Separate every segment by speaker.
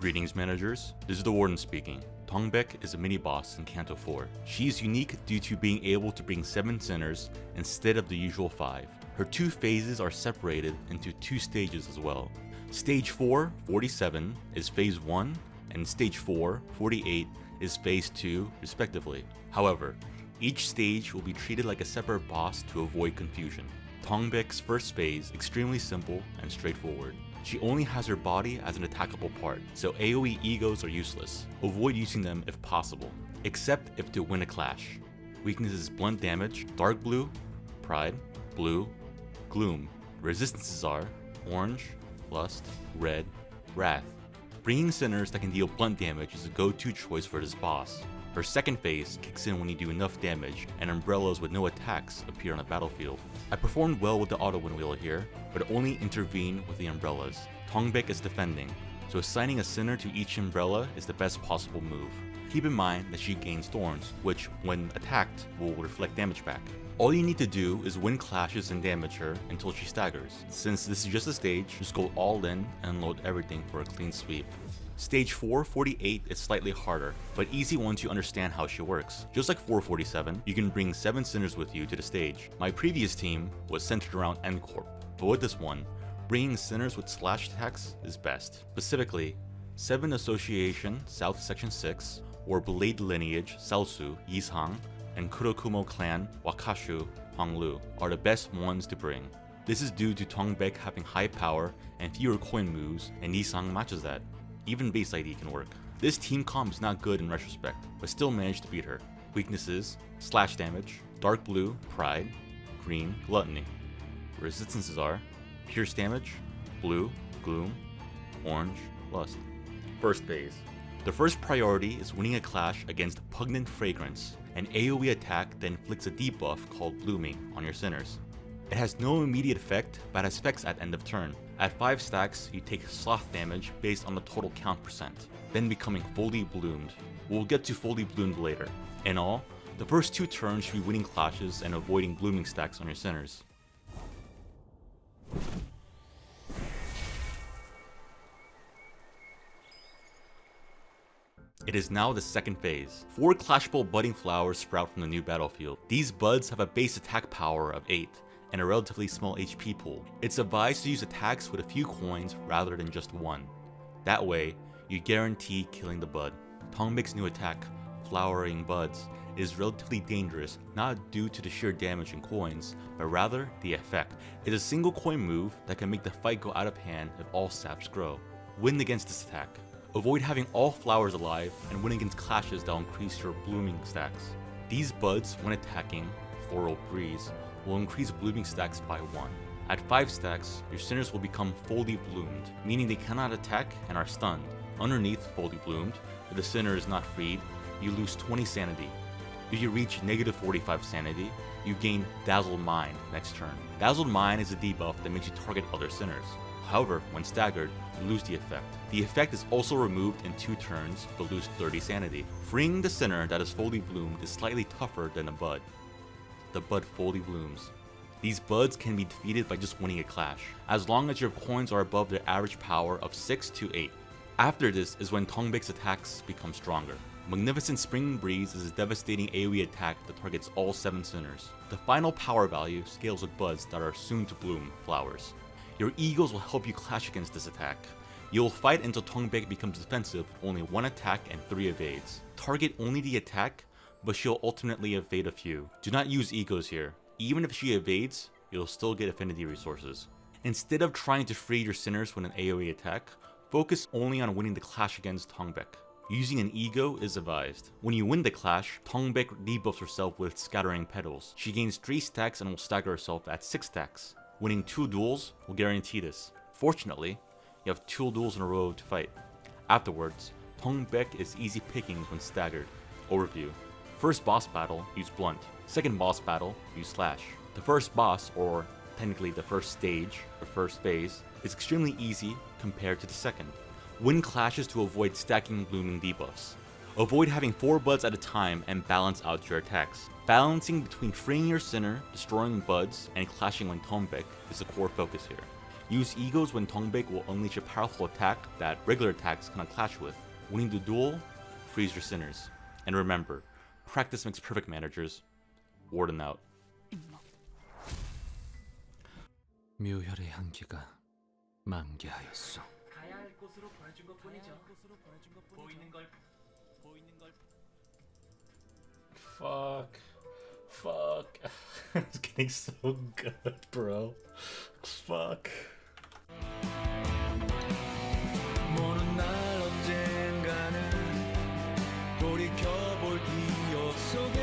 Speaker 1: Greetings managers, this is the Warden speaking. Dongbaek is a mini-boss in Canto IV. She is unique due to being able to bring 7 sinners instead of the usual 5. Her 2 phases are separated into 2 stages as well. Stage 4, 47 is phase 1, and stage 4, 48 is phase 2 respectively. However, each stage will be treated like a separate boss to avoid confusion. Dongbaek's first phase is extremely simple and straightforward. She only has her body as an attackable part, so AoE egos are useless. Avoid using them if possible, except if to win a clash. Weaknesses: blunt damage, dark blue, pride, blue, gloom. Resistances are orange, lust, red, wrath. Bringing sinners that can deal blunt damage is a go-to choice for this boss. Her second phase kicks in when you do enough damage and umbrellas with no attacks appear on the battlefield. I performed well with the auto wind wheel here, but only intervene with the umbrellas. Dongbaek is defending, so assigning a sinner to each umbrella is the best possible move. Keep in mind that she gains thorns, which when attacked will reflect damage back. All you need to do is win clashes and damage her until she staggers. Since this is just a stage, just go all in and load everything for a clean sweep. Stage 448 is slightly harder, but easy once you understand how she works. Just like 447, you can bring 7 sinners with you to the stage. My previous team was centered around End Corp, but with this one, bringing sinners with slash attacks is best. Specifically, 7 Association South Section 6, or Blade Lineage Saosu Yishang, and Kurokumo Clan Wakashu Honglu are the best ones to bring. This is due to Dongbaek having high power and fewer coin moves, and Yishang matches that. Even base ID can work. This team comp is not good in retrospect, but still managed to beat her. Weaknesses: slash damage, dark blue, pride, green, gluttony. Resistances are pierce damage, blue, gloom, orange, lust. First phase. The first priority is winning a clash against Pungent Fragrance, an AoE attack that inflicts a debuff called Blooming on your sinners. It has no immediate effect, but has effects at end of turn. At 5 stacks, you take sloth damage based on the total count percent, then becoming fully bloomed. We'll get to fully bloomed later. In all, the first 2 turns should be winning clashes and avoiding blooming stacks on your sinners. It is now the second phase. 4 clashable budding flowers sprout from the new battlefield. These buds have a base attack power of 8. And a relatively small HP pool. It's advised to use attacks with a few coins rather than just 1. That way, you guarantee killing the bud. Dongbaek's new attack, Flowering Buds, is relatively dangerous not due to the sheer damage in coins, but rather the effect. It's a single coin move that can make the fight go out of hand if all saps grow. Win against this attack. Avoid having all flowers alive and win against clashes that will increase your blooming stacks. These buds, when attacking, Floral Breeze, will increase blooming stacks by 1. At 5 stacks, your sinners will become fully bloomed, meaning they cannot attack and are stunned. Underneath fully bloomed, if the sinner is not freed, you lose 20 sanity. If you reach negative 45 sanity, you gain Dazzled Mind next turn. Dazzled Mind is a debuff that makes you target other sinners. However, when staggered, you lose the effect. The effect is also removed in 2 turns, but lose 30 sanity. Freeing the sinner that is fully bloomed is slightly tougher than a bud. The bud fully blooms. These buds can be defeated by just winning a clash, as long as your coins are above their average power of 6 to 8. After this is when Dongbaek's attacks become stronger. Magnificent Spring Breeze is a devastating AoE attack that targets all 7 sinners. The final power value scales with buds that are soon to bloom flowers. Your eagles will help you clash against this attack. You will fight until Dongbaek becomes defensive with only 1 attack and 3 evades. Target only the attack, but she'll ultimately evade a few. Do not use egos here. Even if she evades, you'll still get affinity resources. Instead of trying to free your sinners with an AoE attack, focus only on winning the clash against Dongbaek. Using an ego is advised. When you win the clash, Dongbaek debuffs herself with Scattering Petals. She gains 3 stacks and will stagger herself at 6 stacks. Winning 2 duels will guarantee this. Fortunately, you have 2 duels in a row to fight. Afterwards, Dongbaek is easy pickings when staggered. Overview. First boss battle, use blunt. Second boss battle, use slash. The first boss, or technically the first stage, or first phase, is extremely easy compared to the second. Win clashes to avoid stacking blooming debuffs. Avoid having 4 buds at a time and balance out your attacks. Balancing between freeing your sinner, destroying buds, and clashing with Dongbaek is the core focus here. Use egos when Dongbaek will unleash a powerful attack that regular attacks cannot clash with. Winning the duel, frees your sinners. And remember, practice makes perfect managers. Warden out.
Speaker 2: 묘혈의 향기가 만개하였소.
Speaker 3: 가야 할 곳으로 보내준 것뿐이죠. 보이는 걸.
Speaker 1: Fuck. It's getting so good, bro. Fuck.
Speaker 4: 모든 날 언젠가는 돌이켜볼 기억 속에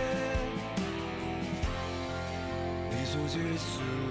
Speaker 4: 미소 지을 수